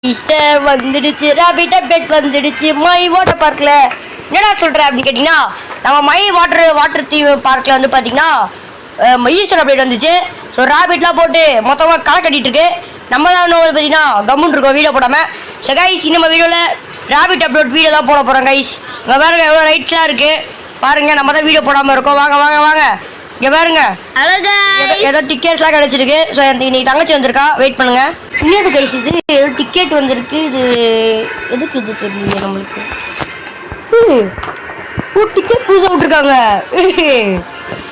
Easter வந்துடுச்சு, rapid update வந்துடுச்சு my water பார்க்ல. என்னடா சொல்ற அப்படின்னு கேட்டீங்கன்னா, நம்ம மை வாட்டர் தீம் பார்க்ல வந்து பாத்தீங்கன்னா ஈஸ்டர் அப்டேட் வந்துச்சு. ஸோ ராபிட்லாம் போட்டு மொத்தமாக களை கட்டிட்டு இருக்கு. நம்ம தான் இன்னும் பார்த்தீங்கன்னா கம்முன் இருக்கோம் வீடியோ போடாமல். ஸோ கைஸ் நம்ம வீடியோவில் ராபிட் அப்டேட் வீடியோ தான் போட போகிறோம் கைஸ். இங்கே பாருங்க எவ்வளோ ரைட்ஸ்லாம் இருக்குது பாருங்க. நம்ம தான் வீடியோ போடாமல் இருக்கோம். வாங்க வாங்க வாங்க இங்கே பாருங்க. ஏதோ டிக்கெட்ஸ்லாம் கிடச்சிருக்கு. ஸோ இன்னைக்கு தங்கச்சி வந்திருக்கா, வெயிட் பண்ணுங்க. இன்னொரு கைஸ் இது ஏதோ டிக்கெட் வந்திருக்கு. இது எதுக்கு இது தெரியல நம்மளுக்கு. டிக்கெட் புதுசாக விட்டுருக்காங்க.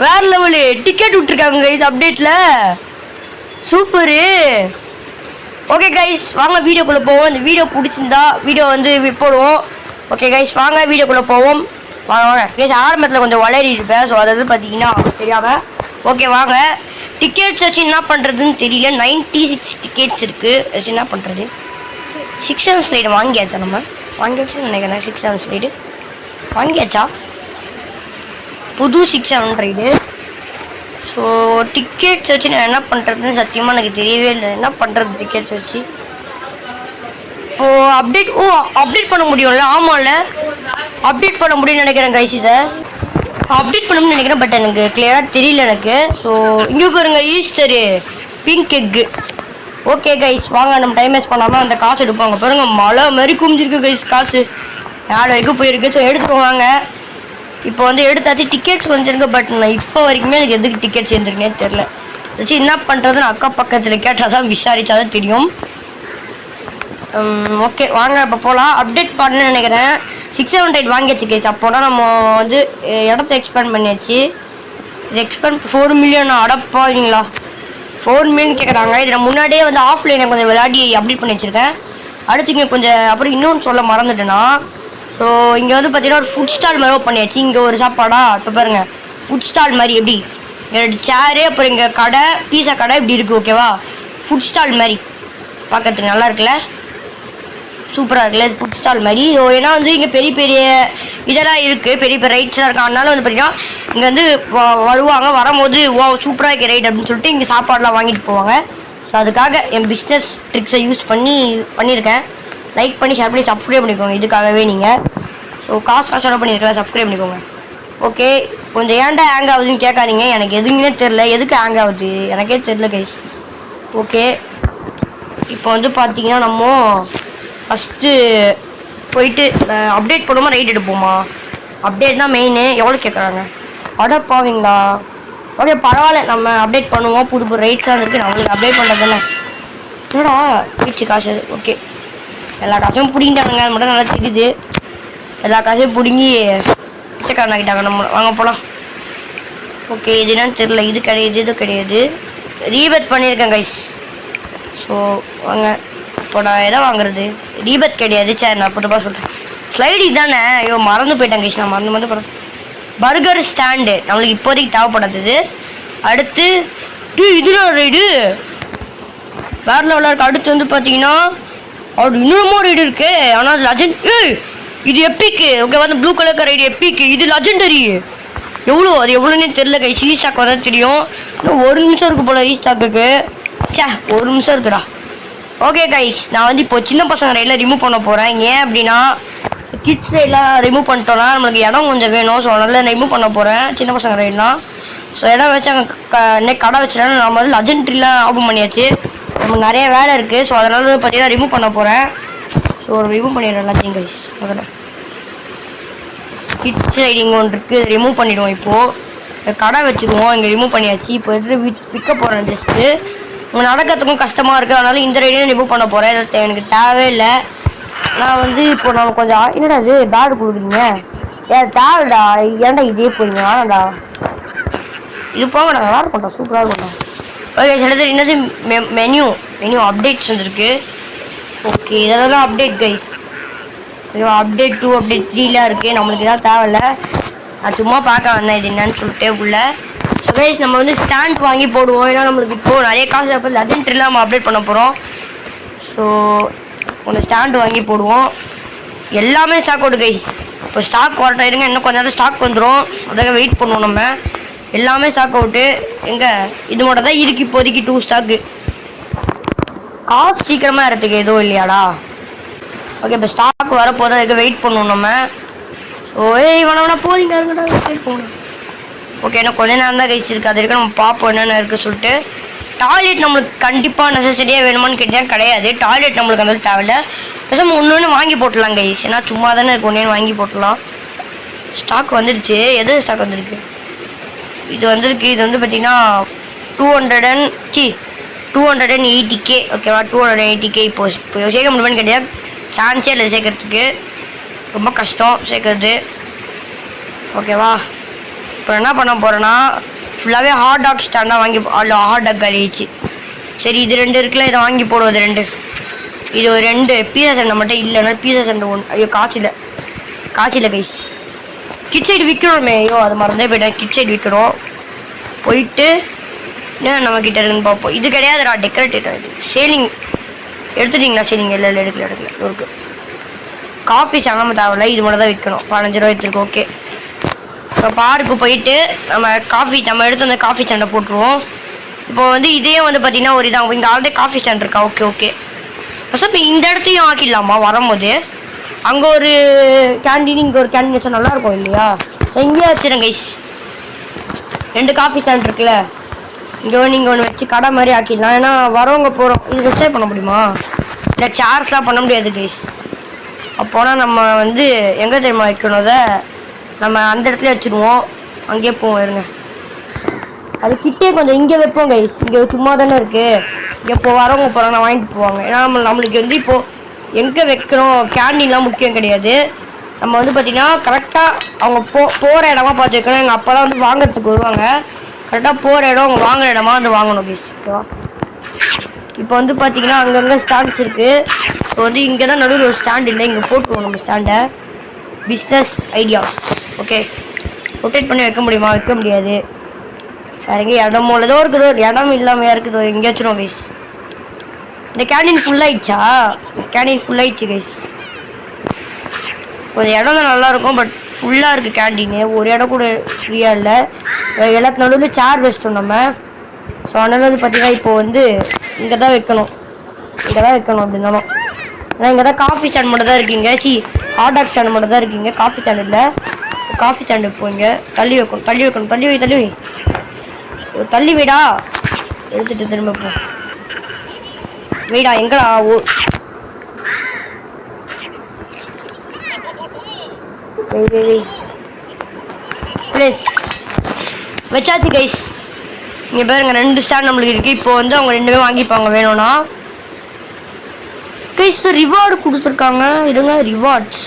வேற லெவலு டிக்கெட் விட்டுருக்காங்க கைஸ் அப்டேட்ல. சூப்பரு. ஓகே கைஸ் வாங்க வீடியோக்குள்ளே போவோம். இந்த வீடியோ பிடிச்சிருந்தா வீடியோ வந்து போடுவோம். ஓகே கைஸ் வாங்க வீடியோக்குள்ளே போவோம். வாங்க வாங்க கைஸ். ஆரம்பத்தில் கொஞ்சம் வளரி இருப்பேன். ஸோ அதாவது பார்த்தீங்கன்னா தெரியாமல். ஓகே வாங்க. டிக்கெட்ஸ் வச்சு என்ன பண்ணுறதுன்னு தெரியல. 96 டிக்கெட்ஸ் இருக்குது. வச்சு என்ன பண்ணுறது. 6 ஸ்லைடு வாங்கியாச்சா? நம்ம வாங்கியாச்சுன்னு நினைக்கிறேன். 6 ஸ்லைடு வாங்கியாச்சா? புது 600. ஸோ டிக்கெட்ஸ் வச்சு நான் என்ன பண்ணுறதுன்னு சத்தியமாக எனக்கு தெரியவே இல்லை. என்ன பண்ணுறது டிக்கெட்ஸ் வச்சு இப்போது அப்டேட் பண்ண முடியும்ல? ஆமாம்ல அப்டேட் பண்ண முடியும்னு நினைக்கிறேன் கைஸ். இதை அப்டேட் பண்ணணும்னு நினைக்கிறேன், பட் எனக்கு கிளியராக தெரியல எனக்கு. ஸோ இங்கே பாருங்க Easter pink egg. Okay guys வாங்க நம்ம டைம் வேஸ்ட் பண்ணாமல் அந்த காசு எடுப்பாங்க. பாருங்க மழை மாதிரி குமிஞ்சிருக்கு கைஸ். காசு 4 வரைக்கும் போயிருக்கு. ஸோ எடுத்துட்டு வாங்க. இப்போ வந்து எடுத்தாச்சு. டிக்கெட்ஸ் கொஞ்சம் இருக்கு, பட் நான் இப்போ வரைக்குமே எனக்கு எதுக்கு டிக்கெட் சேர்ந்துருக்கேனே தெரில. வச்சு என்ன பண்ணுறதுன்னு அக்கா பக்கத்தில் கேட்டால் தான் விசாரிச்சா தான் தெரியும். ஓகே வாங்க இப்போ போகலாம். அப்டேட் பண்ணணும்னு நினைக்கிறேன். 600 வாங்கியாச்சு கேஸ். அப்போனா நம்ம வந்து இடத்த எக்ஸ்பேண்ட் பண்ணியாச்சு. இது எக்ஸ்பேண்ட் 4 மில்லியன் அடப்பாங்களா? 4 மில்லியன் கேட்குறாங்க. இதில் முன்னாடியே வந்து ஆஃப்லைனை கொஞ்சம் விளையாடி அப்டேட் பண்ணி வச்சுருக்கேன். அடுத்து இங்கே கொஞ்சம் அப்புறம் இன்னொன்று சொல்ல மறந்துட்டேன்னா, ஸோ இங்கே வந்து பார்த்தீங்கன்னா ஒரு ஃபுட் ஸ்டால் மாதிரி பண்ணியாச்சு. இங்கே ஒரு சாப்பாடா இப்போ பாருங்கள். ஃபுட் ஸ்டால் மாதிரி எப்படி 2 சேரு, அப்புறம் இங்கே கடை பீஸா கடை இப்படி இருக்குது. ஓகேவா? ஃபுட் ஸ்டால் மாதிரி பார்க்கறதுக்கு நல்லா இருக்குல்ல, சூப்பராக இருக்குல்ல இது ஃபுட் ஸ்டால் மாதிரி. ஸோ ஏன்னா வந்து இங்கே பெரிய பெரிய இதெல்லாம் இருக்குது, பெரிய பெரிய ரைட்ஸ்லாம் இருக்குது. அதனால வந்து பார்த்தீங்கன்னா இங்கே வந்து வருவாங்க. வரும்போது சூப்பராக இருக்குது ரைட் அப்படின்னு சொல்லிட்டு இங்கே சாப்பாடெலாம் வாங்கிட்டு போவாங்க. ஸோ அதுக்காக என் பிஸ்னஸ் ட்ரிக்ஸை யூஸ் பண்ணியிருக்கேன். லைக் பண்ணி ஷேர் பண்ணி சப்ஸ்கிரைப் பண்ணிக்கோங்க இதுக்காகவே நீங்கள். ஸோ காசுலாம் செலவு பண்ணியிருக்கலாம், சப்ஸ்கிரைப் பண்ணிக்கோங்க. ஓகே கொஞ்சம் ஏன்டா ஹேங் ஆகுதுன்னு கேட்காதீங்க. எனக்கு எதுவுமே தெரில எதுக்கு ஹேங் ஆகுது எனக்கே தெரில கைஸ். ஓகே இப்போ வந்து பார்த்தீங்கன்னா நம்ம ஃபஸ்ட்டு போயிட்டு அப்டேட் பண்ணுவோமா ரைட் எடுப்போமா? அப்டேட் தான் மெயின். எவ்வளோ கேட்குறாங்க? அடப்பாவீங்களா? ஓகே பரவாயில்ல, நம்ம அப்டேட் பண்ணுவோம். புது புது ரைட்ஸ்லாம் இருக்குது. நம்மளுக்கு அப்டேட் பண்ணுறது தானே. என்னடா பீச்சு காசு. ஓகே எல்லா காசையும் பிடிங்கிட்டானுங்க. அது மட்டும் நல்லா தெரியுது. எல்லா காசையும் பிடுங்கி பிச்சைக்காரனாக்கிட்டாங்க. நம்ம வாங்க போகலாம். ஓகே இது என்னன்னு தெரில. இது கிடையாது, இது கிடையாது. ரீபத் பண்ணியிருக்கேன் கைஸ். ஸோ வாங்க இப்போ நான் எதை வாங்குறது? ரீபத் கிடையாது. சரி நான் அப்போ சொல்கிறேன். ஸ்லைடு தானே. ஐயோ மறந்து போயிட்டேன் கைஸ். நான் மறந்து போகிறேன். பர்கர் ஸ்டாண்டு நம்மளுக்கு இப்போதைக்கு தேவைப்படாது. அடுத்து இதுல ரைடு வேற லெவலில் இருக்குது. அடுத்து வந்து பார்த்தீங்கன்னா அப்படி இன்னொரு ரைடு இருக்கு. ஆனால் லெஜண்ட். இது எப்பிக்கு. ஓகே வந்து ப்ளூ கலர் ரைடு எப்பிக்கு. இது லெஜண்டரி. எவ்வளோ அது எவ்வளோன்னே தெரில கைஸ். ரீஸ்டாக் வந்தா தெரியும். இன்னும் 1 நிமிஷம் இருக்குது போல் ரீஸ்டாக்கு. சே 1 நிமிஷம் இருக்குடா. ஓகே கைஸ் நான் வந்து இப்போ சின்ன பசங்க ரைடில் ரிமூவ் பண்ண போகிறேன். ஏன் அப்படின்னா கிட்ஸ் ரைடெலாம் ரிமூவ் பண்ணிட்டோம்னா நம்மளுக்கு இடம் கொஞ்சம் வேணும். ஸோ அதனால் ரிமூவ் பண்ண போகிறேன் சின்ன பசங்க ரைட்லாம். ஸோ இடம் வச்சு அங்கே கடை வச்சுட்டேன். நம்ம வந்து லெஜண்ட்ரிலாம் ஓப்பன் பண்ணியாச்சு. நமக்கு நிறைய வேலை இருக்குது. ஸோ அதனால பார்த்தீங்கன்னா ரிமூவ் பண்ண போகிறேன். ஸோ ரிமூவ் பண்ணிடுறேன் எல்லாத்தையும் கைஸ். முதல்ல கிட்ஸ் ரைடிங் ஒன்று இருக்குது, ரிமூவ் பண்ணிவிடுவோம். இப்போது கடை வச்சுருவோம். இங்கே ரிமூவ் பண்ணியாச்சு. இப்போ எது விற்க போகிறேன். ஜஸ்ட்டு உங்கள் நடக்கிறதுக்கும் கஷ்டமாக இருக்குது. அதனால இந்த ரைடையும் ரிமூவ் பண்ண போகிறேன். எனக்கு தேவையே இல்லை. நான் வந்து இப்போ நம்ம கொஞ்சம் என்னடா இது பேடு கொடுக்குறீங்க? ஏன் தேவைடா. ஏன்டா இதே போறீங்க? வேணாடா இது போக நல்லா இருக்கோம்டா, சூப்பராக இருக்கோம்டா. ஓகே சிலது என்னது மெனு அப்டேட்ஸ் வந்துருக்கு. ஓகே இதெல்லாம் அப்டேட் கைஸ். ஐயோ அப்டேட் 2 அப்டேட் 3லாம் இருக்குது. நம்மளுக்கு இதான் தேவையில்ல. நான் சும்மா பார்க்க வந்தேன் இது என்னன்னு சொல்லிட்டு உள்ள. ஸோ கைஸ் நம்ம வந்து ஸ்டாண்ட் வாங்கி போடுவோம். ஏன்னா நம்மளுக்கு இப்போது நிறைய காசு இருப்பது. லெஜண்ட்ரிலாம் நம்ம அப்டேட் பண்ண போகிறோம். ஸோ கொஞ்சம் ஸ்டாண்டு வாங்கி போடுவோம். எல்லாமே ஸ்டாக் அவுட் கைஸ். இப்போ ஸ்டாக் வரட்டும் இருங்க. இன்னும் கொஞ்சம் நேரம் ஸ்டாக் வந்துடும். அதுக்காக வெயிட் பண்ணுவோம். நம்ம எல்லாமே ஸ்டாக் அவுட்டு. எங்கே இது மட்டும் தான் இருக்குது இப்போதைக்கு 2 ஸ்டாக்கு. காசு சீக்கிரமாக இடத்துக்கு எதுவும் இல்லையாடா? ஓகே, இப்போ ஸ்டாக் வரப்போதான் அதுக்கு வெயிட் பண்ணுவோம் நம்ம. ஓய் வேணா போதிங்க போகணும். ஓகே, என்ன கொஞ்ச நேரம் தான் கைஸ் இருக்குது. அது வரைக்கும் நம்ம பார்ப்போம் என்னென்ன இருக்குது சொல்லிட்டு. டாய்லெட் நம்மளுக்கு கண்டிப்பாக நெசசரியாக வேணுமான்னு கேட்டால் கிடையாது. டாய்லெட் நம்மளுக்கு அந்த தேவையில்ல. பேசாமல் ஒன்று வாங்கி போட்டுடலாம் கைஸ். ஏன்னா சும்மா தானே இருக்கு, ஒன்று வாங்கி போட்டுடலாம். ஸ்டாக் வந்துடுச்சு. எது ஸ்டாக் வந்திருக்கு? இது வந்திருக்கு. இது வந்து பார்த்தீங்கன்னா 280K. ஓகேவா, 280K. இப்போ சேர்க்க முடியுமான்னு கேட்டால் சான்ஸே இல்லை சேர்க்கறதுக்கு. ரொம்ப கஷ்டம் சேர்க்கறது. ஓகேவா, இப்போ என்ன பண்ண போகிறேன்னா ஃபுல்லாகவே ஹாட் டாக் ஸ்டாண்டாக வாங்கி ஹாட் டாக் கழிச்சு. சரி, இது 2 இருக்குல்ல, இதை வாங்கி போடுவது 2. இது ஒரு 2 பீஸா சண்டை மட்டும் இல்லைன்னா பீஸா சண்டை 1. ஐயோ காசு இல்லை கைஸ். Kit side விற்கணுமே. ஐயோ அது மறந்தே போயிட்டேன். கிட் சைடு விற்கணும். போயிட்டு என்ன நம்ம கிட்ட இருக்குன்னு பார்ப்போம். இது கிடையாதுடா, டெக்கரேட்டிவ். சேலிங் எடுத்துட்டிங்களா? சேலிங் இல்லை எடுக்கல இருக்கு. காஃபி சாங்காமல் தேவையில்ல, இது மட்டும் தான் விற்கணும். 15 ரூபா எடுத்துருக்கோம். ஓகே, இப்போ பார்க்கு போயிட்டு நம்ம எடுத்து அந்த காஃபி ஸ்டாண்டை போட்டுருவோம். இப்போ வந்து இதே வந்து பார்த்தீங்கன்னா ஒரு இதாக இங்கே ஆல்ரெடி காஃபி ஸ்டாண்ட் இருக்கா? ஓகே. ஃபஸ்ட் இப்போ இந்த இடத்தையும் ஆக்கிடலாமா? வரும்போது அங்கே ஒரு கேண்டீன், இங்கே ஒரு கேண்டீன் வச்சா நல்லாயிருக்கும் இல்லையா? இங்கேயே வச்சுருங்க கைஸ். 2 காஃபி ஸ்டாண்ட் இருக்குல்ல, இங்கே நீங்கள் ஒன்று வச்சு கடை மாதிரி ஆக்கிடலாம். ஏன்னா வரவங்க போகிறோம். இது வச்சே பண்ண முடியுமா? இல்லை, சார்ஸ்லாம் பண்ண முடியாது கைஸ். அப்போனா நம்ம வந்து எங்கே தெரியுமா வைக்கணும்? அதை நம்ம அந்த இடத்துல வச்சுருவோம். அங்கேயே போவோம். இருங்க, அது கிட்டே கொஞ்சம் இங்கே வைப்போம் கைஸ். இங்கே சும்மா தானே இருக்குது. இங்கே இப்போ வரவங்க போகிறாங்க, வாங்கிட்டு போவாங்க. ஏன்னா நம்மளுக்கு வந்து இப்போது எங்கே வைக்கிறோம் கேண்டீன்லாம் முக்கியம் கிடையாது. நம்ம வந்து பார்த்திங்கன்னா கரெக்டாக அவங்க போகிற இடமா பார்த்து வைக்கணும். எங்கள் அப்பா தான் வந்து வாங்கிறதுக்கு வருவாங்க. கரெக்டாக போகிற இடம் அவங்க வாங்குற இடமா வந்து வாங்கணும் கைஸ். ஓகேவா, இப்போ வந்து பார்த்திங்கன்னா அங்கங்கே ஸ்டாண்ட்ஸ் இருக்குது. இப்போ வந்து இங்கே தான் நடுவில் ஒரு ஸ்டாண்ட் இல்லை, இங்கே போட்டுருவோம் நம்ம ஸ்டாண்டை. Business ideas. ஓகே, ரொட்டேட் பண்ணி வைக்க முடியுமா? வைக்க முடியாது. வேற எங்கே இடமோ ஏதோ இருக்குதோ, இடம் இல்லாமல் இருக்குதோ எங்கே வச்சுருவோம் கைஸ். இந்த கேண்டீன் ஃபுல்லாகிடுச்சா? கேண்டீன் ஃபுல்லாகிடுச்சு கைஸ். கொஞ்சம் இடம் தான் நல்லாயிருக்கும், பட் ஃபுல்லாக இருக்குது கேண்டீனு. ஒரு இடம் கூட ஃப்ரீயாக இல்லை. எல்லாத்து நடுவில் சேர் வச்சிட்டோம் நம்ம. ஸோ அதனால வந்து பார்த்தீங்கன்னா இப்போ வந்து இங்கே தான் வைக்கணும் அப்படின்னாலும். ஏன்னா இங்கே தான் காஃபி ஸ்டாண்ட் மட்டும் தான் இருக்கீங்க. ஹாட் டாக் ஸ்டாண்ட் மட்டும் தான் இருக்கீங்க. காஃபி ஸ்டாண்ட் இல்லை. காஃபி ஸ்டாண்டு போங்க. தள்ளி வைக்கணும். தள்ளி வைடா. எடுத்துட்டு திரும்ப போ. வைடா. எங்கடா? ப்ளீஸ் வச்சாச்சு கைஸ். இங்கே பாருங்க 2 ஸ்டாண்ட் நம்மளுக்கு இருக்குது. இப்போ வந்து அவங்க 2மே வாங்கிப்பாங்க வேணும்னா. கைஸ் ரிவார்டு கொடுத்துருக்காங்க. இருங்க, ரிவார்ட்ஸ்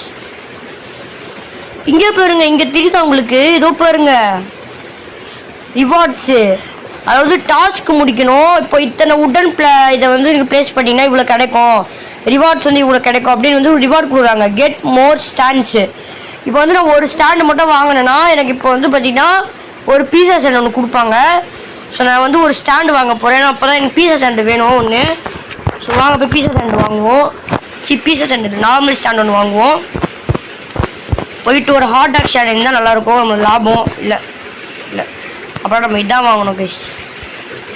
இங்கே பாருங்க. இங்கே தெரியுதா உங்களுக்கு? இதோ பாருங்க ரிவார்ட்ஸு. அதாவது டாஸ்க் முடிக்கணும். இப்போ இத்தனை உடன் இதை வந்து நீங்கள் ப்ளேஸ் பண்ணிங்கன்னா இவ்வளோ கிடைக்கும். ரிவார்ட்ஸ் வந்து இவ்வளோ கிடைக்கும் அப்படின்னு வந்து ரிவார்ட் கொடுக்குறாங்க. Get more stands. இப்போ வந்து நான் ஒரு ஸ்டாண்டு மட்டும் வாங்கினேன்னா எனக்கு இப்போ வந்து பார்த்தீங்கன்னா ஒரு பீஸா ஸ்டாண்ட் ஒன்று கொடுப்பாங்க. ஸோ நான் வந்து ஒரு ஸ்டாண்டு வாங்க போகிறேன். அப்போ தான் எனக்கு பீஸா ஸ்டாண்டு வேணும் ஒன்று. ஸோ வாங்க போய் பீஸா ஸ்டாண்டு வாங்குவோம். பீஸா ஸ்டாண்டு நார்மல் ஸ்டாண்ட் ஒன்று வாங்குவோம். போயிட்டு ஒரு ஹாட் டாக் ஸ்டாண்ட் இருந்தால் நல்லாயிருக்கும். நம்மளுக்கு லாபம் இல்லை. அப்புறம் நம்ம இதான் வாங்கணும் கைஸ்.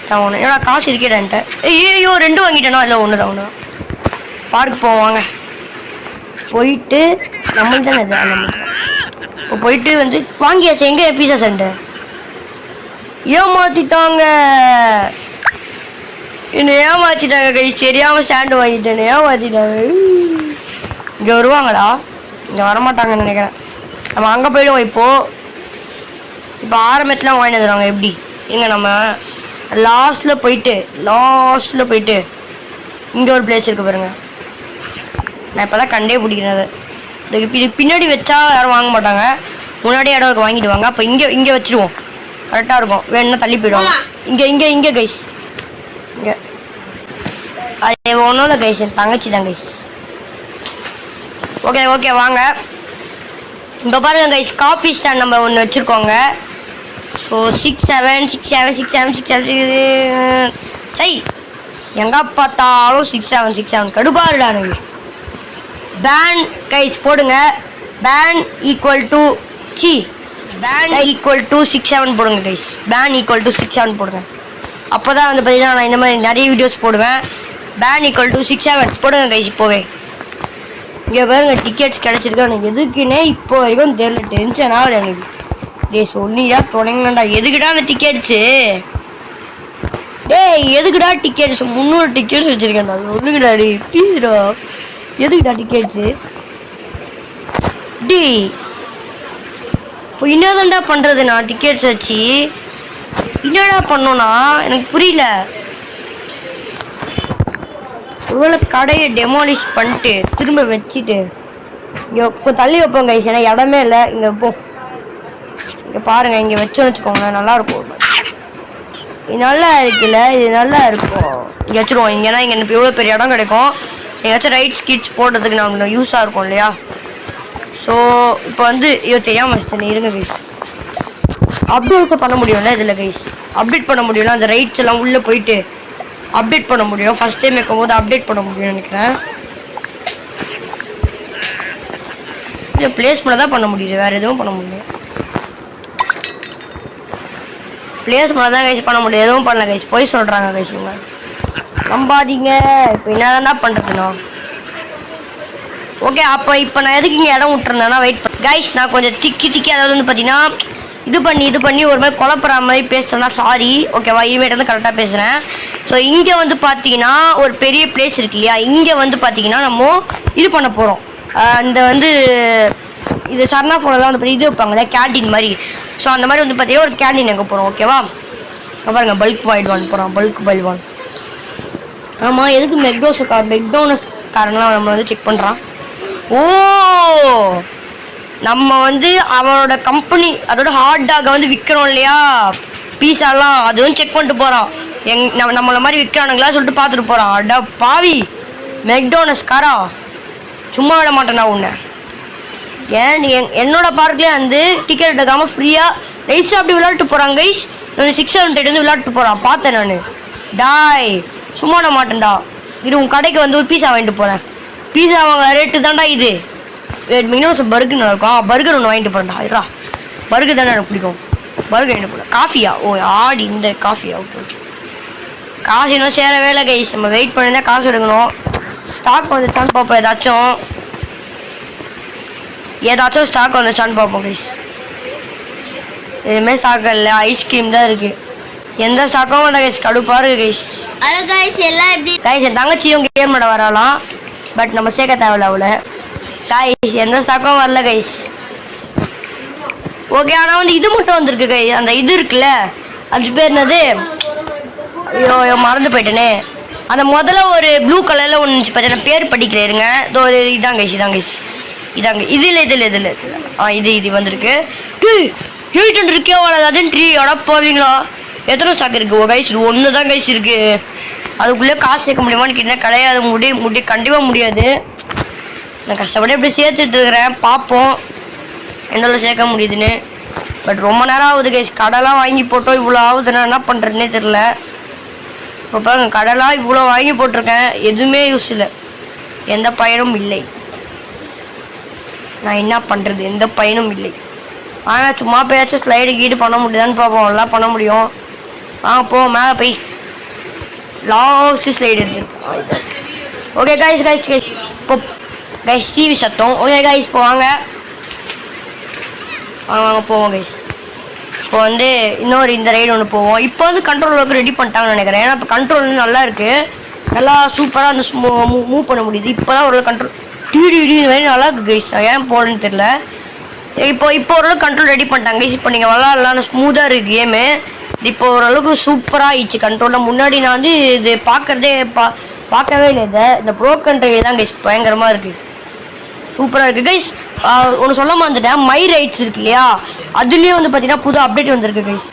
இதான் வாங்கணும். ஏன்னா காசு இருக்கேன்ட்டு. ஐயோ 2 வாங்கிட்டேனா? இல்லை, ஒன்று தான். பார்க் போவோம் வாங்க. போயிட்டு நம்மளுக்கு தானே இது. இப்போ போயிட்டு வந்து வாங்கியாச்சு. எங்கே பீஸா ஸ்டாண்டு? ஏமாத்திட்டாங்க கைஸ். தெரியாமல் ஸ்டாண்டு வாங்கிட்டேன்னு ஏமாத்திட்டாங்க. இங்கே வருவாங்களா? இங்கே வரமாட்டாங்கன்னு நினைக்கிறேன். நம்ம அங்கே போயிடுவோம். இப்போ ஆரம்பத்தில் வாங்கிட்டு வந்துடுவாங்க. எப்படி இங்கே நம்ம லாஸ்ட்டில் போயிட்டு இங்கே ஒரு பிளேஸ் இருக்குது பாருங்க. நான் இப்போ தான் கண்டே பிடிக்கிறேன். இது பின்னாடி வச்சா யாரும் வாங்க மாட்டாங்க. முன்னாடி இடம் வாங்கிட்டு வாங்க. அப்போ இங்கே வச்சுருவோம். கரெக்டாக இருக்கும். வேணும்னா தள்ளி போயிடுவாங்க. இங்கே கைஸ். இங்கே அது ஒன்றும் இல்லை கைஸ், என் தங்கச்சி தான் கைஸ். ஓகே வாங்க. இப்போ பாருங்க கைஸ், காஃபி ஸ்டாண்ட் நம்ம ஒன்று வச்சுருக்கோங்க. ஸோ 6 7 சை எங்கே பார்த்தாலும் 6 7 கடுப்பாருடானு. பேன் கைஸ் போடுங்க. பேன் ஈக்குவல் டு 6 7 போடுங்க கைஸ். பேன் ஈக்குவல் டு 6 7 போடுங்க. அப்போ தான் வந்து பார்த்தீங்கன்னா நான் இந்த மாதிரி நிறைய வீடியோஸ் போடுவேன். பேன் ஈக்குவல் டு 67 போடுங்க கைஸ் இப்போவே. இங்கே பாருங்க டிக்கெட்ஸ் கிடச்சிருக்கு. எனக்கு எதுக்குன்னே இப்போ வரைக்கும் தெரியல. டென்ஷன் ஆகுது எனக்கு. டேய் சொன்னிடா தொடங்கண்டா. எதுக்குடா அந்த டிக்கெட்ஸு? டேய் எதுக்குடா டிக்கெட்ஸ்? 300 டிக்கெட்ஸ் வச்சுருக்கேன்டா. ஒன்றுக்குடா டே ப்ளீஸ்டா. எதுக்குடா டிக்கெட்ஸு? டேய் இப்போ என்னதான்டா பண்ணுறது நான் டிக்கெட்ஸ் வச்சு? என்னடா பண்ணோன்னா எனக்கு புரியல. ஒருவேளை கடையை டெமாலிஷ் பண்ணிட்டு திரும்ப வச்சுட்டு இங்கே தள்ளி வைப்போம் கைஸ். ஏன்னா இடமே இல்லை. இங்கே போ, இங்கே பாருங்கள், இங்கே வச்சுக்கோங்க, நல்லாயிருக்கும். இது நல்லா இருக்குல்ல, இது நல்லா இருக்கும். இங்கே வச்சுருவோம். இங்கேனா இங்கே எவ்வளோ பெரிய இடம் கிடைக்கும். எங்கேயாச்சும் ரைட் ஸ்கிட்ச் போடுறதுக்கு நமக்கு யூஸாக இருக்கும் இல்லையா? ஸோ இப்போ வந்து ஐயோ தெரியாமல் வச்சுட்டேன். இருங்க கைஸ், அப்டேட்ஸை பண்ண முடியும்ல இதில் கைஸ். அப்டேட் பண்ண முடியும்ல, அந்த ரைட்ஸ் எல்லாம் உள்ளே போயிட்டு அப்டேட் பண்ண முடியும். ஃபர்ஸ்ட் டைம் வைக்கும் போது அப்டேட் பண்ண முடியும்னு நினைக்கிறேன். இல்லை பிளேஸ் பண்ண தான் பண்ண முடியுது, வேறு எதுவும் பண்ண முடியும். பிளேஸ் பண்ண தான் கைஸ் பண்ண முடியும், எதுவும் பண்ணல கைஸ். போய் சொல்கிறாங்க கைஸ், இவங்க நம்பாதீங்க. இப்போ என்ன தான் பண்ணுறதுண்ணா? ஓகே, அப்போ இப்போ நான் எதுக்கு இங்கே இடம் விட்டுருந்தேன்னா வெயிட் பண்ண கைஸ். நான் கொஞ்சம் திக்கி அதாவது வந்து பார்த்தீங்கன்னா இது பண்ணி ஒரு மாதிரி குழப்புற மாதிரி பேசுகிறேன்னா சாரி ஓகேவா. இனிமேட்டு வந்து கரெக்டாக பேசுகிறேன். ஸோ இங்கே வந்து பார்த்தீங்கன்னா ஒரு பெரிய பிளேஸ் இருக்கு இல்லையா? இங்கே வந்து பார்த்தீங்கன்னா நம்ம இது பண்ண போகிறோம். இந்த வந்து இது சரணா போனதான் வந்து இது வைப்பாங்களே கேண்டீன் மாதிரி. ஸோ அந்த மாதிரி வந்து பார்த்தீங்கன்னா ஒரு கேண்டீன் எங்கே போகிறோம் ஓகேவா. பாருங்க பல்க் பாயிண்ட் போகிறோம். பல்க் பல்வான். ஆமாம், எதுக்கு மெக்டோனஸ் காரங்களாம் நம்ம வந்து செக் பண்ணுறான். ஓ, நம்ம வந்து அவனோட கம்பெனி அதோட ஹாட் டாகை வந்து விற்கிறோம் இல்லையா, பீஸாலாம், அதுவும் செக் பண்ணிட்டு போகிறான். நம்மளை மாதிரி விற்கிறானுங்களா சொல்லிட்டு பார்த்துட்டு போகிறான். அடா பாவி மெக்டோனஸ் காரா, சும்மா விட மாட்டேன்னா உன்னை. ஏன் நீ என்னோட பார்க்லேயே வந்து டிக்கெட் எடுக்காமல் ஃப்ரீயாக ரைஸாக அப்படி விளையாட்டு போகிறாங்க கைஸ். 600 வந்து விளையாட்டு போகிறான் பார்த்தேன் நான். டாய் சும்மா விட மாட்டேன்டா. இது உன் கடைக்கு வந்து ஒரு பீஸா வாங்கிட்டு போகிறேன். பீஸா வாங்க ரேட்டு தான்டா இது. மினிமம் பர்கர் இருக்கும். பர்கர் ஒன்று வாங்கிட்டு போகிறேன்டா. ஐயா பர்கர் தானே எனக்கு பிடிக்கும். பர்கர் வாங்கிட்டு போகிறேன். காஃபியா? ஓ ஆடி இந்த காஃபியா? ஓகே. காசு இன்னும் சேரவே இல்லை கைஸ். நம்ம வெயிட் பண்ணி தான் காசு எடுக்கணும். ஸ்டாக் வந்துச்சான்னு பார்ப்போம். ஏதாச்சும் ஸ்டாக் வந்துச்சான்னு பார்ப்போம் கைஸ். எதுவுமே ஸ்டாக் இல்லை. ஐஸ்கிரீம் தான் இருக்குது. எந்த ஸ்டாக்கும் வந்தால் கைஸ் கடுப்பாக இருக்குது கைஸ். ஹலோ கைஸ், எல்லாம் எப்படி கைஸ்? என் தங்கச்சியும் கேம் பண்ண வரலாம், பட் நம்ம சேர்க்க தேவையில்ல அவளை கைஸ். எந்த ஸ்டாக்கும் வரல கைஸ். ஓகே, ஆனால் வந்து இது மட்டும் வந்திருக்கு கைஸ். அந்த இது இருக்குல்ல, அது பேர் என்னது? ஐயோ மறந்து போயிட்டேனே. அந்த முதல்ல ஒரு ப்ளூ கலரில் ஒன்று இருந்துச்சு பார்த்தீங்கன்னா, பேர் படிக்கிறேன் இருங்க. இதோ இதான் கைஸ், இதாங்க இதில் இது வந்திருக்கு. 800 இருக்கே அதுன்னு 3 எடா போவீங்களா? எத்தனை ஸ்டாக் இருக்குது? ஓ கைஸ், இது ஒன்று தான் கைஸ் இருக்குது. அதுக்குள்ளே காசு சேர்க்க முடியுமான்னு கேட்டால் கிடையாது. முடிய கண்டிப்பாக முடியாது. நான் கஷ்டப்பட்டு எப்படி சேர்த்துட்டு இருக்கிறேன், பார்ப்போம் எந்தளவு சேர்க்க முடியுதுன்னு. பட் ரொம்ப நேரம் ஆகுது கைஸ். கடைலாம் வாங்கி போட்டோம் இவ்வளோ ஆகுதுன்னா என்ன பண்ணுறதுனே தெரில. இப்போ பாருங்க, கடைலாம் இவ்வளோ வாங்கி போட்டிருக்கேன், எதுவுமே யூஸ் இல்லை, எந்த பயனும் இல்லை. நான் என்ன பண்ணுறது? எந்த பயனும் இல்லை. ஆனால் சும்மா போயாச்சும் ஸ்லைடு கீடு பண்ண முடியுதான்னு பார்ப்போம். எல்லாம் பண்ண முடியும். போ மேலே போய் லாஸ்ட் ஸ்லைடு எடுத்து. ஓகே கைஸ் இப்போ கைஸ் டிவி சத்தம். ஓகே கைஸ் இப்போ வாங்க போவோம் கைஸ். இப்போ வந்து இன்னொரு இந்த ரைடு ஒன்று போவோம். இப்போ வந்து கண்ட்ரோல் ஒர்க்கு ரெடி பண்ணிட்டாங்கன்னு நினைக்கிறேன். ஏன்னா இப்போ கண்ட்ரோல் வந்து நல்லா இருக்குது, நல்லா சூப்பராக வந்து மூவ் பண்ண முடியுது. இப்போ தான் ஒரு கண்ட்ரோல் டிடி இந்த மாதிரி நல்லா இருக்குது கைஸ். ஏன் போகலன்னு தெரில. இப்போ ஓரளவுக்கு கண்ட்ரோல் ரெடி பண்ணிட்டாங்க கைஸ். இப்போ நீங்கள் விளாட்லாம், ஸ்மூத்தாக இருக்குது கேமு. இப்போ ஓரளவுக்கு சூப்பராக ஆயிடுச்சு கண்ட்ரோலில். முன்னாடி நான் வந்து இது பார்க்கவே இல்லை. இந்த ப்ரோ கண்ட்ரி தான் கைஸ் பயங்கரமாக இருக்குது, சூப்பராக இருக்குது கைஸ். ஒன்று சொல்ல வந்துட்டேன், மை ரைட்ஸ் இருக்கு இல்லையா, அதுலேயும் வந்து பார்த்தீங்கன்னா புது அப்டேட் வந்திருக்கு கைஸ்.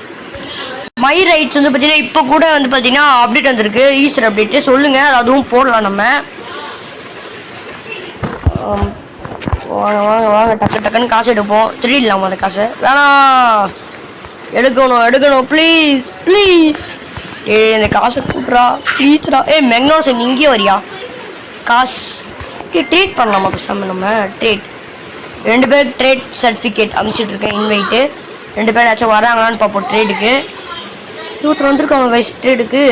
மை ரைட்ஸ் வந்து பார்த்தீங்கன்னா இப்போ கூட வந்து பார்த்தீங்கன்னா அப்டேட் வந்திருக்கு, ஈஸ்டர் அப்டேட்டு. சொல்லுங்கள், அதுவும் போடலாம் நம்ம. வாங்க டக்குன்னு காசு எடுப்போம். திருடிடலாமா அந்த காசை? வேணாம், எடுக்கணும் ப்ளீஸ். இந்த காசை கூட்டுறா ப்ளீஸ்டா. மெக்னோஸ் இங்கேயே வரியா? காசு ட்ரேட் பண்ணலாமா பேசாமல்? நம்ம ட்ரேட் 2 பேர் ட்ரேட் சர்டிஃபிகேட் அனுப்பிச்சிட்ருக்கேன், இன்வைட்டு. 2 பேர் ஏதாச்சும் வராங்களான்னு பார்ப்போம் ட்ரேடுக்கு. 21 வந்துருக்காங்க கைஸ் ட்ரேடுக்கு.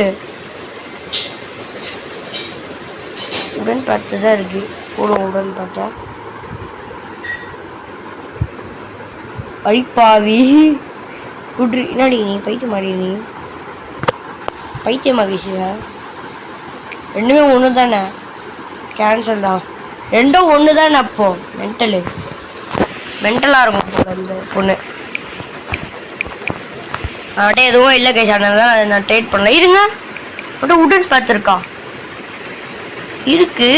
உடன் பார்த்து தான் இருக்கு. போடுவோம் உடன் பார்த்தா. அழிப்பாவி குட்ரி என்னடி நீ பைத்தியமாடி நீ பைத்தியமா விஷய ரெண்டுமே ஒன்று தானே கேன்சல் தான் ரெண்டும் ஒன்று தானே அப்போ மென்டலாக இருக்கும் போல இந்த பொண்ணு அவன்கிட்ட எதுவும் இல்லை கைஸ் அதனால தான் நான் ட்ரேட் பண்ணல இருங்க மட்டும் உடன்ஸ் பார்த்துருக்கா இருக்கு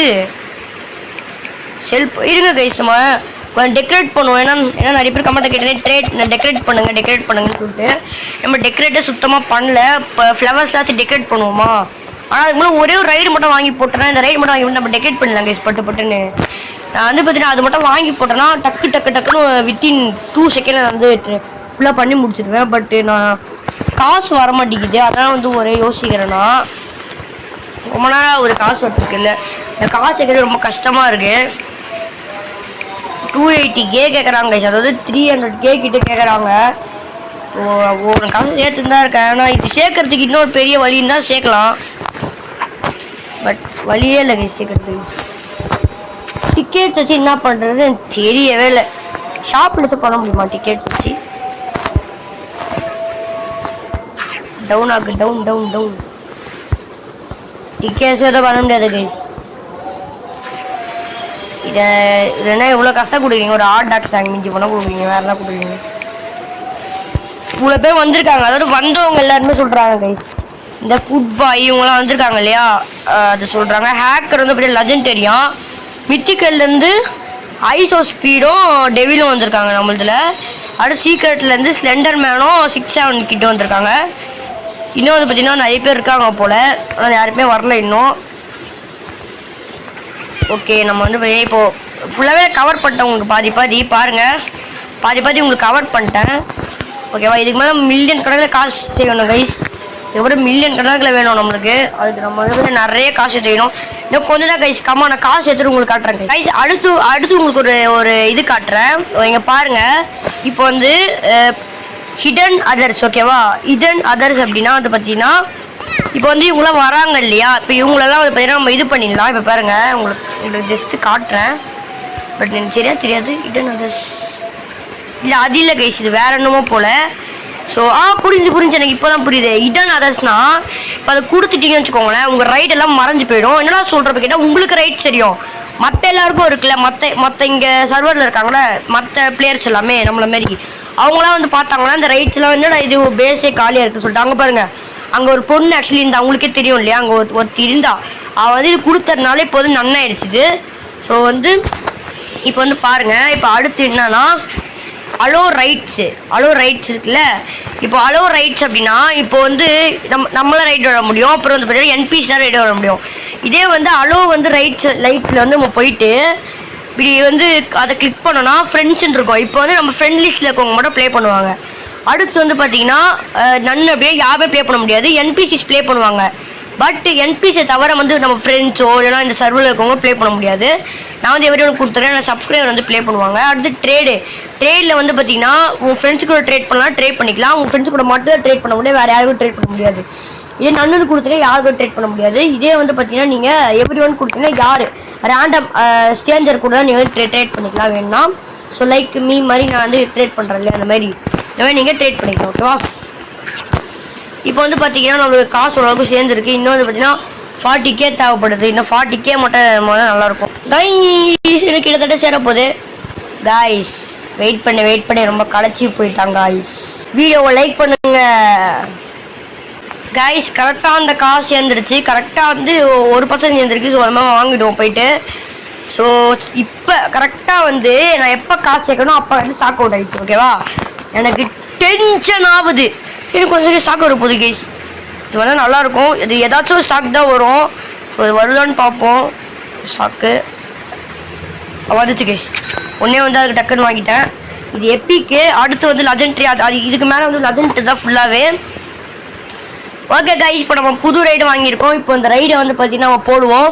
செல்ஃப் இருங்க கைஸ் நம்ம கொஞ்சம் டெக்கரேட் பண்ணுவோம் ஏன்னா நிறைய பேர் கமெண்ட் கேட்டேன் டெக்கரேட் பண்ணுங்கன்னு சொல்லிட்டு நம்ம டெக்கரேட்டே சுத்தமாக பண்ணல இப்போ ஃப்ளவர்ஸ்லாச்சும் டெக்கரேட் பண்ணுவோமா ஆனால் அதுக்கு முன்னாடி ஒரே ஒரு ரைடு மட்டும் வாங்கி போட்டேன்னா இந்த ரைடு மட்டும் வாங்கி போட்டு நம்ம டெக்கரேட் பண்ணலாம் கைஸ் பட்டுன்னு நான் வந்து பார்த்தீங்கன்னா அது மட்டும் வாங்கி போட்டேன்னா டக்குன்னு வித்தின் 2 செகண்டில் நான் வந்து ஃபுல்லாக பண்ணி முடிச்சிடுவேன். பட்டு நான் காசு வர மாட்டேங்குது அதான் வந்து ஒரே யோசிக்கிறேன்னா ரொம்ப நாளாக ஒரு காசு வரத்துக்கு இல்லை இந்த காசு வைக்கிறது ரொம்ப கஷ்டமாக இருக்குது. 280K கேட்குறாங்க கைஸ் அதாவது 300K கிட்ட கேட்குறாங்க. ஒரு காசு சேர்த்துன்னு தான் இருக்கேன் ஆனால் இது சேர்க்கறதுக்கு இன்னொரு பெரிய வழின்னு தான் சேர்க்கலாம் பட் வழியே இல்லை கைஸ் சேர்க்கறதுக்கு. டிக்கெட்ஸ் வச்சு என்ன பண்ணுறது தெரியவே இல்லை. ஷாப்பில் வச்சு பண்ண முடியுமா டிக்கெட்ஸ் வச்சு? டவுன் ஆகு டவுன் டிக்கெட்ஸ் எதுவும் பண்ண முடியாது கைஸ். இதை என்ன இவ்வளோ கஷ்டம் கொடுக்குறீங்க ஒரு ஆர்ட் டாக்ஸ் நாங்கள் மிஞ்சி பண்ண கொடுக்குறீங்க வேறு என்ன கொடுக்குறீங்க? இவ்வளோ பேர் வந்திருக்காங்க அதாவது வந்தவங்க எல்லாருமே சொல்கிறாங்க கைஸ் இந்த ஃபுட் பாய் இவங்களாம் வந்திருக்காங்க இல்லையா அது சொல்கிறாங்க. ஹேக்கர் வந்து அப்படியே லெஜண்ட் தெரியும் மித்திக்கல்லேருந்து ஐசோ ஸ்பீடும் டெவிலும் வந்திருக்காங்க நம்மளதுல. அடுத்து சீக்ரெட்லேருந்து ஸ்லெண்டர் மேனும் 6-7 கிட்ட வந்திருக்காங்க. இன்னும் வந்து பார்த்தீங்கன்னா நிறைய பேர் இருக்காங்க போல் ஆனால் யாருமே வரல இன்னும். ஓகே நம்ம வந்து இப்போது ஃபுல்லாகவே கவர் பண்ணிட்டேன் உங்களுக்கு பாதி பாருங்கள் பாதி உங்களுக்கு கவர் பண்ணிட்டேன் ஓகேவா. இதுக்கு மேலே மில்லியன் கணக்கில் காசு செய்யணும் கைஸ். இதுக்கப்புறம் மில்லியன் கணக்கில் வேணும் நம்மளுக்கு. அதுக்கு நம்ம வந்து நிறைய காசு செய்யணும். இன்னும் கொஞ்சம் தான் கைஸ் நான் காசு எடுத்துட்டு உங்களுக்கு காட்டுறேன் கைஸ். அடுத்து உங்களுக்கு ஒரு இது காட்டுறேன் இங்கே பாருங்கள். இப்போ வந்து ஹிடன் அதர்ஸ் ஓகேவா. ஹிடன் அதர்ஸ் அப்படின்னா வந்து பார்த்தீங்கன்னா இப்போ வந்து இவங்களாம் வராங்க இல்லையா இப்போ இவங்களெல்லாம் வந்து பார்த்தீங்கன்னா நம்ம இது பண்ணிடலாம். இப்போ பாருங்கள் உங்களுக்கு ஜஸ்ட்டு காட்டுறேன் பட் எனக்கு சரியாக தெரியாது. ஹிடன் அதர்ஸ் இல்லை அது இல்லை கைஸ் இது வேற என்னமோ போல். ஸோ புரிஞ்சு எனக்கு இப்போ தான் புரியுது. ஹிடன் அதர்ஸ்னால் இப்போ அதை கொடுத்துட்டீங்கன்னு வச்சுக்கோங்களேன் உங்கள் ரைட் எல்லாம் மறைஞ்சு போயிடும். என்னடா சொல்கிறப்ப கேட்டால் உங்களுக்கு ரைட் தெரியும் மற்ற எல்லாருக்கும் இருக்குல்ல மற்ற இங்கே சர்வரில் இருக்காங்களே மற்ற பிளேயர்ஸ் எல்லாமே நம்மள மாரி அவங்களாம் வந்து பார்த்தாங்கன்னா இந்த ரைட்ஸ்லாம் என்னடா இது பேஸே காலியாக இருக்குன்னு சொல்லிட்டு அங்கே பாருங்கள் அங்கே ஒரு பொண்ணு ஆக்சுவலி இருந்தா அவங்களுக்கே தெரியும் இல்லையா அங்கே ஒருத்தி இருந்தா அவள் வந்து இது கொடுத்ததுனால இப்போ வந்து நன்னாயிடுச்சுது. ஸோ வந்து இப்போ வந்து பாருங்கள் இப்போ அடுத்து என்னன்னா அலோ ரைட்ஸ் இருக்குல்ல. இப்போ அலோ ரைட்ஸ் அப்படின்னா இப்போ வந்து நம்மள ரைட் வர முடியும். அப்புறம் வந்து பார்த்தீங்கன்னா என்பிசி தான் ரைட் வர முடியும். இதே வந்து அலோ வந்து லைட்ஸில் வந்து நம்ம போயிட்டு இப்படி வந்து அதை கிளிக் பண்ணோன்னா ஃப்ரெண்ட்ஸ்ன்னு இருக்கும். இப்போ வந்து நம்ம ஃப்ரெண்ட் லிஸ்ட்டில் இருக்கவங்க மட்டும் ப்ளே பண்ணுவாங்க. அடுத்து வந்து பார்த்தீங்கன்னா நன்னு அப்படியே யாருமே ப்ளே பண்ண முடியாது என்பிசிஸ் ப்ளே பண்ணுவாங்க. பட் என்பிசியை தவிர வந்து நம்ம ஃப்ரெண்ட்ஸோ இல்லைனா இந்த சர்வரில் இருக்கவங்க ப்ளே பண்ண முடியாது. நான் வந்து எவரி ஒன்று கொடுத்துறேன் நான் சப்ஸ்கிரைபர் வந்து ப்ளே பண்ணுவாங்க. அடுத்து ட்ரேடில் வந்து பார்த்தீங்கன்னா உங்கள் ஃப்ரெண்ட்ஸு கூட ட்ரேட் பண்ணலாம் ட்ரேட் பண்ணிக்கலாம். உங்கள் ஃப்ரெண்ட்ஸு கூட மட்டும் ட்ரேட் பண்ண முடியாது வேறு யாருக்கும் ட்ரேட் பண்ண முடியாது. இதே நன்னு கொடுத்துட்டா யாருக்கும் ட்ரேட் பண்ண முடியாது. இதே வந்து பார்த்தீங்கன்னா நீங்கள் எவ்ரி ஒன் கொடுத்தீங்கன்னா யார் ரேண்டம் ஸ்ட்ரேஞ்சர் கூட தான் நீங்கள் ட்ரேட் பண்ணிக்கலாம் வேணும்னா. ஸோ லைக் மீ மாதிரி நான் வந்து ட்ரேட் பண்ணுறேன் இல்லையா அந்த மாதிரி நீங்கள் ட்ரேட் பண்ணிக்கலாம் ஓகேவா. இப்போ வந்து பார்த்தீங்கன்னா நம்மளுக்கு காசு ஓரளவுக்கு சேர்ந்துருக்கு. இன்னும் வந்து பார்த்தீங்கன்னா 40K தேவைப்படுது. இன்னும் 40K மட்டும் நல்லாயிருக்கும் கைஸ். இது கிட்டத்தட்ட சேரப்போகுது கைஸ். வெயிட் பண்ணி ரொம்ப களைச்சி போயிட்டாங்க கைஸ். வீடியோவை லைக் பண்ணுங்க கைஸ். கரெக்டாக அந்த காசு சேர்ந்துருச்சு. கரெக்டாக வந்து 1% சேர்ந்துருக்கு. ஸோ அது மாதிரி வாங்கிடுவோம் போயிட்டு. ஸோ இப்போ கரெக்டாக வந்து நான் எப்போ காசு சேர்க்கணும் அப்போ வந்து ஸ்டாக் அவுட் ஆகிடுச்சு ஓகேவா. எனக்கு டென்ஷன் ஆகுது. எனக்கு கொஞ்சம் ஸ்டாக் வரும் போகுது கைஸ். இது வந்து நல்லாயிருக்கும். இது ஏதாச்சும் ஸ்டாக் தான் வரும். ஸோ இது வருதான்னு பார்ப்போம். ஸ்டாக்கு வந்துச்சு கைஸ். ஒன்றே வந்து அதுக்கு டக்குன்னு வாங்கிட்டேன். இது எப்பிக்கு. அடுத்து வந்து லெஜெண்ட்ரி அது இதுக்கு மேலே வந்து லெஜெண்ட் தான் ஃபுல்லாகவே. ஓகே கைஸ் இப்போ நம்ம புது ரைடு வாங்கியிருக்கோம். இப்போ இந்த ரைடை வந்து பார்த்தீங்கன்னா நம்ம போடுவோம்.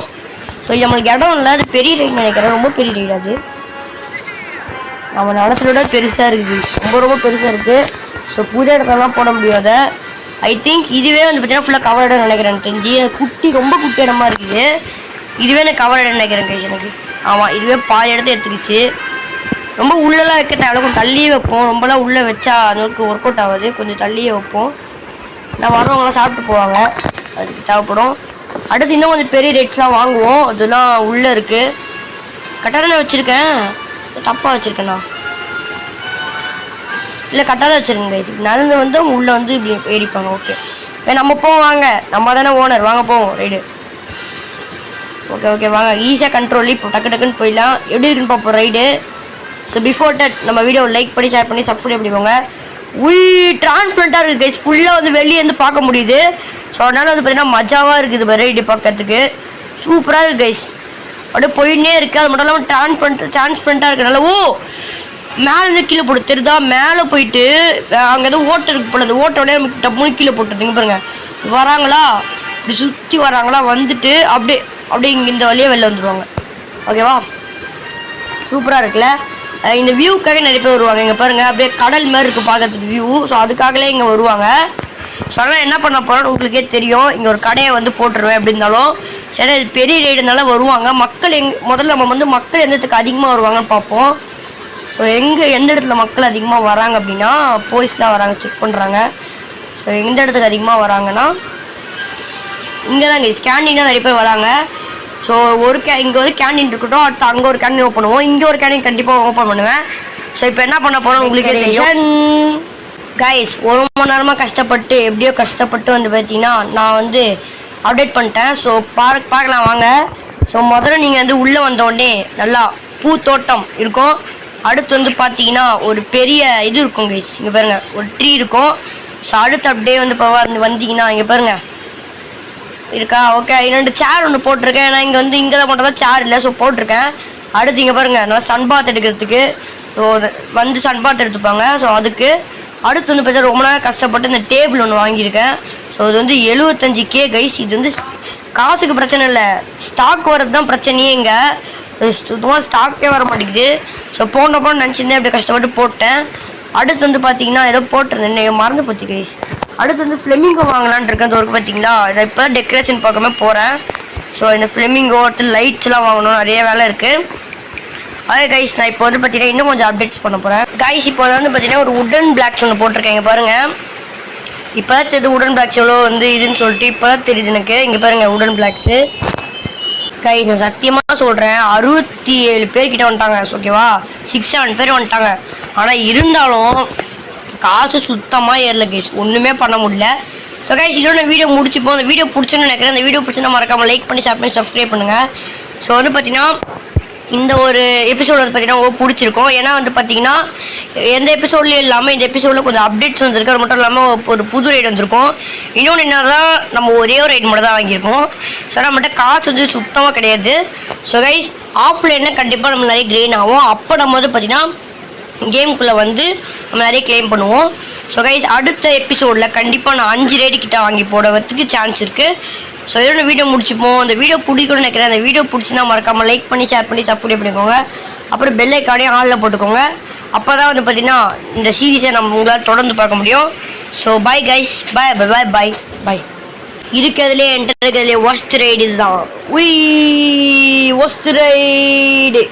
ஸோ இது நம்மளுக்கு இடம் இல்லை அது பெரிய ரைடு நினைக்கிறேன். ரொம்ப பெரிய ரைடு அது நம்ம நடத்துகிறத பெருசாக இருக்குது ரொம்ப பெருசாக இருக்குது. ஸோ புது இடத்துலலாம் போட முடியாத ஐ திங்க் இதுவே வந்து பார்த்தீங்கன்னா ஃபுல்லாக கவர்டாக நினைக்கிறேன் தெரிஞ்சு. ரொம்ப குட்டி இடமா இருக்குது. இதுவே எனக்கு கவர் நினைக்கிறேன் கைஸ் எனக்கு. ஆமாம், இதுவே பாதி இடத்த எடுத்துக்கிச்சு. ரொம்ப உள்ளெல்லாம் வைக்க தேவை, கொஞ்சம் தள்ளியே வைப்போம். ரொம்பலாம் உள்ளே வச்சா அதுக்கு ஒர்க் அவுட் ஆகாது, கொஞ்சம் தள்ளியே வைப்போம். நான் வரவங்களாம் சாப்பிட்டு போவாங்க, அதுக்கு தேவைப்படும். அடுத்து இன்னும் கொஞ்சம் பெரிய ரேட்ஸ்லாம் வாங்குவோம். அதெல்லாம் உள்ளே இருக்குது. கரெக்டாக நான் வச்சுருக்கேன், தப்பாக வச்சுருக்கேண்ணா. இல்லை கரெக்டாக தான் வச்சுருக்கேன் கைஸ். நடந்து வந்து உள்ளே வந்து இப்படி ஏறிப்பாங்க. ஓகே, நம்ம போவோம் வாங்க, நம்ம தானே ஓனர், வாங்க போவோம் ரைடு. ஓகே ஓகே வாங்க, ஈஸியாக கண்ட்ரோல். இப்போ டக்கு டக்குன்னு போயிடலாம். எப்படி இருக்குன்னு பார்ப்போம் ரைடு. ஸோ பிஃபோர் தட் நம்ம வீடியோ லைக் பண்ணி ஷேர் பண்ணி சப்ஸ்கிரைப் பண்ணிக்கோங்க. டிரான்ஸ்பரண்ட்டாக இருக்குது கைஸ், ஃபுல்லாக வந்து வெளியே வந்து பார்க்க முடியுது. ஸோ அதனால் வந்து பார்த்தீங்கன்னா மஜாவாக இருக்குது ரைடு பார்க்கறதுக்கு. சூப்பராக இருக்குது கைஸ், அப்படியே போயின்னே இருக்குது. அது மட்டும் இல்லாமல் டிரான்ஸ்பரண்ட்டாக இருக்கிறனால மேலே கீழே போட்டு தெரியுதா, மேலே போயிட்டு அங்கே எதுவும் ஓட்டை இருக்கு போல, அந்த ஓட்டோடய டப்புனு கீழே போட்டுருந்தீங்க பாருங்க. வராங்களா, இப்படி சுற்றி வராங்களா, வந்துட்டு அப்படியே இங்கே இந்த வழியாக வெளில வந்துடுவாங்க. ஓகேவா, சூப்பராக இருக்குல்ல. இந்த வியூக்காக நிறைய பேர் வருவாங்க. இங்கே பாருங்கள், அப்படியே கடல் மாதிரி இருக்குது பார்க்கறதுக்கு வியூ. ஸோ அதுக்காகவே இங்கே வருவாங்க. ஸோ அதனால் என்ன பண்ண போகிறோன்னு உங்களுக்கே தெரியும். இங்கே ஒரு கடையை வந்து போட்டுருவேன் எப்படி இருந்தாலும். சரி, இது பெரிய ரைடுனால வருவாங்க மக்கள். முதல்ல நம்ம வந்து மக்கள் எந்த இடத்துக்கு அதிகமாக வருவாங்கன்னு பார்ப்போம். ஸோ எந்த இடத்துல மக்கள் அதிகமாக வராங்க அப்படின்னா, போலீஸ் தான் வராங்க, செக் பண்ணுறாங்க. ஸோ எந்த இடத்துக்கு அதிகமாக வராங்கன்னா இங்கே தான் கேண்டீன் தான் நிறைய பேர் வராங்க. ஸோ இங்கே ஒரு கேண்டீன் இருக்கட்டும், அடுத்து அங்கே ஒரு கேண்டீன் ஓப்பன் பண்ணுவோம், இங்கே ஒரு கேண்டீன் கண்டிப்பாக ஓப்பன் பண்ணுவேன். ஸோ இப்போ என்ன பண்ண போகிறோம் உங்களுக்கே தெரியும் கைஸ். 1 மணி நேரமாக கஷ்டப்பட்டு எப்படியோ கஷ்டப்பட்டு வந்து பார்த்தீங்கன்னா நான் வந்து அப்டேட் பண்ணிட்டேன். ஸோ பார்க்கலாம் வாங்க. ஸோ முதல்ல நீங்கள் வந்து உள்ளே வந்தோடனே நல்லா பூத்தோட்டம் இருக்கும். அடுத்து வந்து பார்த்தீங்கன்னா ஒரு பெரிய இது இருக்கும் கைஸ், இங்கே பாருங்கள் ஒரு ட்ரீ இருக்கும். ஸோ அடுத்து அப்படியே வந்து இப்போ வந்தீங்கன்னா இங்கே பாருங்கள் இருக்கா. ஓகே, 2 சேர் ஒன்று போட்டிருக்கேன். ஏன்னா இங்கே வந்து இங்கே தான் மட்டும் தான் சேர் இல்லை, ஸோ போட்டிருக்கேன். அடுத்து இங்கே பாருங்கள் நல்லா சன் பாத் எடுக்கிறதுக்கு. ஸோ வந்து சன் பாத் எடுத்துப்பாங்க. ஸோ அதுக்கு அடுத்து வந்து பார்த்தா ரொம்ப நேரம் கஷ்டப்பட்டு இந்த டேபிள் ஒன்று வாங்கியிருக்கேன். ஸோ இது வந்து 75K கைஸ். இது வந்து காசுக்கு பிரச்சனை இல்லை, ஸ்டாக் வர்றது தான் பிரச்சனையே. இங்கே சுத்தமாக ஸ்டாக்கே வர மாட்டேங்குது. ஸோ போனப்போ நினச்சிருந்தேன், அப்படி கஷ்டப்பட்டு போட்டேன். அடுத்து வந்து பார்த்தீங்கன்னா ஏதோ போட்டிருந்தேன், மறந்து போச்சு கைஸ். அடுத்து வந்து ஃப்ளெமிங்கோ வாங்கலான்னு இருக்கேன். அது ஒரு பார்த்தீங்களா, இதை இப்போ டெக்கரேஷன் பார்க்காம போகிறேன். ஸோ இந்த ஃப்ளெமிங்கோ அடுத்து லைட்ஸ்லாம் வாங்கணும், நிறைய வேலை இருக்குது. அதே கைஸ் நான் இப்போ வந்து பார்த்தீங்கன்னா இன்னும் கொஞ்சம் அப்டேட்ஸ் பண்ண போகிறேன் கைஸ். இப்போ வந்து பார்த்தீங்கன்னா ஒரு உடன் பிளாக்ஸ் ஒன்று போட்டிருக்கேன். இங்கே பாருங்கள், இப்போ தான் தெரியுது உடன் பிளாக்ஸ் எவ்வளோ வந்து இதுன்னு சொல்லிட்டு இப்போ தான் தெரியுது எனக்கு. இங்கே பாருங்கள் உடன் பிளாக்ஸு கைஸ். நான் சத்தியமாக சொல்கிறேன், 67 பேர் கிட்ட வந்துட்டாங்க. ஓகேவா, 6-7 பேர் வந்துட்டாங்க. ஆனால் இருந்தாலும் காசு சுத்தமாக ஏறல கைஸ், ஒன்றுமே பண்ண முடியல. ஸோ கைஸ் இதோட வீடியோ முடிச்சுப்போம். அந்த வீடியோ பிடிச்சுன்னு நினைக்கிறேன். அந்த வீடியோ பிடிச்சினா மறக்காமல் லைக் பண்ணி ஷேர் பண்ணி சப்ஸ்கிரைப் பண்ணுங்கள். ஸோ வந்து பார்த்தீங்கன்னா இந்த ஒரு எபிசோட் வந்து பார்த்தீங்கன்னா பிடிச்சிருக்கும். ஏன்னா வந்து பார்த்தீங்கன்னா எந்த எபிசோட்லேயும் இல்லாமல் இந்த எபிசோடில் கொஞ்சம் அப்டேட்ஸ் வந்துருக்கு. அது மட்டும் இல்லாமல் ஒரு புது ரைடு வந்திருக்கும். இன்னொன்று என்ன தான், நம்ம ஒரே ஒரு ரைடு மட்டும் தான் வாங்கியிருக்கோம். ஸோ நம்மகிட்ட காசு வந்து சுத்தமாக கிடையாது. ஸோ கைஸ் ஆஃப்லைனில் கண்டிப்பாக நம்ம நிறைய கிரெயின் ஆகும். அப்போ நம்ம வந்து பார்த்தீங்கன்னா கேமுக்குள்ளே வந்து நம்ம நிறைய கிளைம் பண்ணுவோம். ஸோ கைஸ் அடுத்த எபிசோடில் கண்டிப்பாக நான் 5 ரைடு கிட்ட வாங்கி போடுறதுக்கு சான்ஸ் இருக்குது. ஸோ இதோட வீடியோ முடிச்சுப்போம். அந்த வீடியோ பிடிக்கும்னு நினைக்கிறேன். அந்த வீடியோ பிடிச்சினா மறக்காமல் லைக் பண்ணி ஷேர் பண்ணி சப்ஸ்கிரைப் பண்ணிக்கோங்க. அப்புறம் பெல் ஐக்கானையும் ஆனில் போட்டுக்கோங்க. அப்போ தான் வந்து பார்த்தீங்கன்னா இந்த சீரீஸை நம்ம உங்களால் தொடர்ந்து பார்க்க முடியும். So bye guys, bye bye bye bye bye. இருக்கிறதுலே ஒஸ்ட் ரைடு இதுதான். Worst ride.